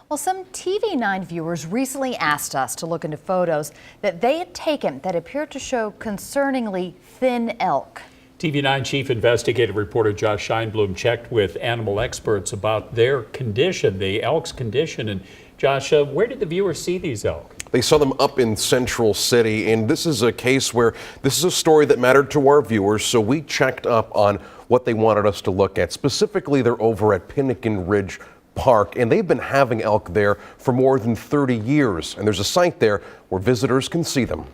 Well, some TV9 viewers recently asked us to look into photos that they had taken that appeared to show concerningly thin elk. TV9 Chief Investigative Reporter Josh Scheinblum checked with animal experts about their condition, the elk's condition. And Josh, where did the viewers see these elk? They saw them up in Central City, and this is a case where this is a story that mattered to our viewers, so we checked up on what they wanted us to look at. Specifically, they're over at Pinnakin Ridge Park, and they've been having elk there for more than 30 years, and there's a site there where visitors can see them.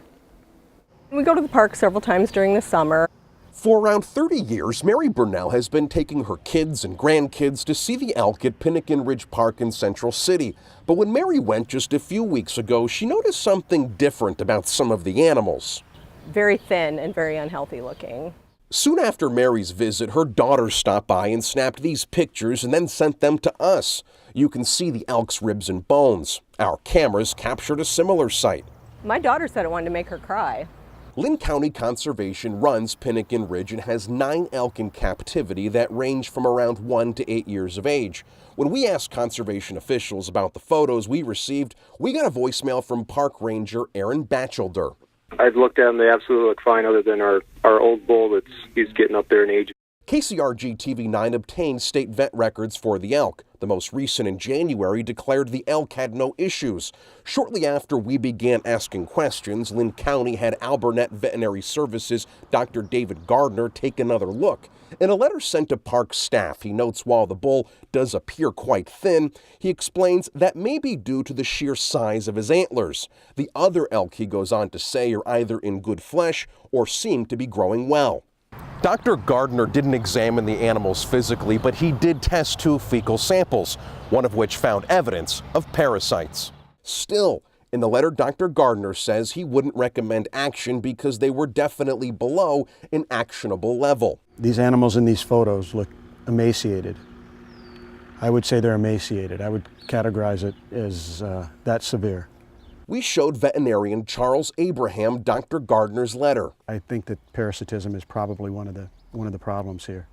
We go to the park several times during the summer. For around 30 years, Mary Burnell has been taking her kids and grandkids to see the elk at Pinnakin Ridge Park in Central City. But when Mary went just a few weeks ago, she noticed something different about some of the animals. Very thin and very unhealthy looking. Soon after Mary's visit, her daughter stopped by and snapped these pictures and then sent them to us. You can see the elk's ribs and bones. Our cameras captured a similar sight. My daughter said it wanted to make her cry. Linn County Conservation runs Pinnakin Ridge and has 9 elk in captivity that range from around 1 to 8 years of age. When we asked conservation officials about the photos we received, we got a voicemail from park ranger Aaron Batchelder. I've looked at them, they absolutely look fine other than our old bull he's getting up there in age. KCRG TV9 obtained state vet records for the elk. The most recent in January declared the elk had no issues. Shortly after we began asking questions, Linn County had Albernet Veterinary Services Dr. David Gardner take another look. In a letter sent to park staff, he notes while the bull does appear quite thin, he explains that may be due to the sheer size of his antlers. The other elk, he goes on to say, are either in good flesh or seem to be growing well. Dr. Gardner didn't examine the animals physically, but he did test 2 fecal samples, one of which found evidence of parasites. Still, in the letter, Dr. Gardner says he wouldn't recommend action because they were definitely below an actionable level. These animals in these photos look emaciated. I would say they're emaciated. I would categorize it as that severe. We showed veterinarian Charles Abraham Dr. Gardner's letter. I think that parasitism is probably one of the problems here.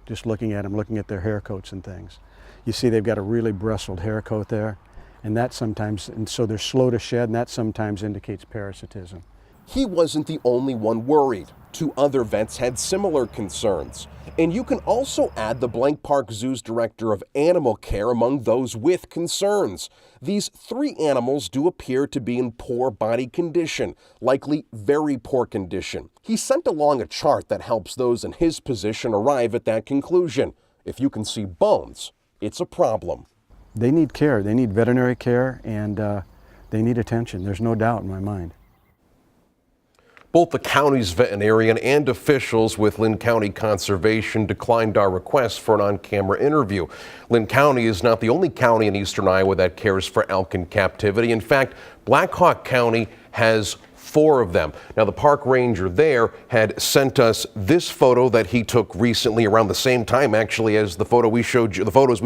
Just looking at them, looking at their hair coats and things. You see they've got a really bristled hair coat there, and that sometimes, and so they're slow to shed, and that sometimes indicates parasitism. He wasn't the only one worried. 2 other vets had similar concerns. And you can also add the Blank Park Zoo's director of animal care among those with concerns. These 3 animals do appear to be in poor body condition, likely very poor condition. He sent along a chart that helps those in his position arrive at that conclusion. If you can see bones, it's a problem. They need care. They need veterinary care, and they need attention. There's no doubt in my mind. Both the county's veterinarian and officials with Linn County Conservation declined our request for an on-camera interview. Linn County is not the only county in eastern Iowa that cares for elk in captivity. In fact, Black Hawk County has 4 of them. Now, the park ranger there had sent us this photo that he took recently, around the same time actually as the photos we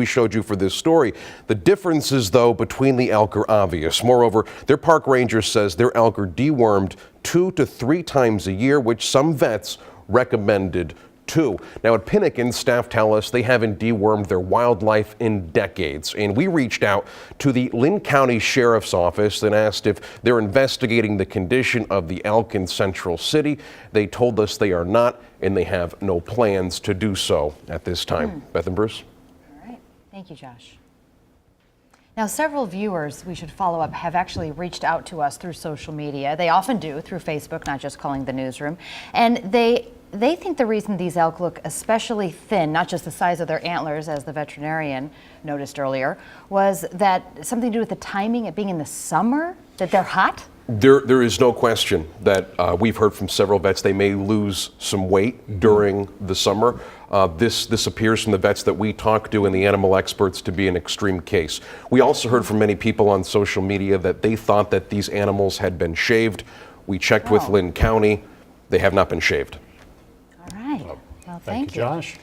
showed you for this story. The differences, though, between the elk are obvious. Moreover, their park ranger says their elk are dewormed 2 to 3 times a year, which some vets recommended too. Now at Pinnakin, staff tell us they haven't dewormed their wildlife in decades. And we reached out to the Linn County Sheriff's Office and asked if they're investigating the condition of the elk in Central City. They told us they are not, and they have no plans to do so at this time. Beth and Bruce? All right. Thank you, Josh. Now, several viewers, we should follow up, have actually reached out to us through social media. They often do through Facebook, not just calling the newsroom. And they think the reason these elk look especially thin, not just the size of their antlers, as the veterinarian noticed earlier, was that something to do with the timing, it being in the summer, that they're hot? There is no question that we've heard from several vets they may lose some weight during the summer. This appears from the vets that we talk to and the animal experts to be an extreme case. We also heard from many people on social media that they thought that these animals had been shaved. We checked with Linn County. They have not been shaved. All right. Well, Thank you, Josh.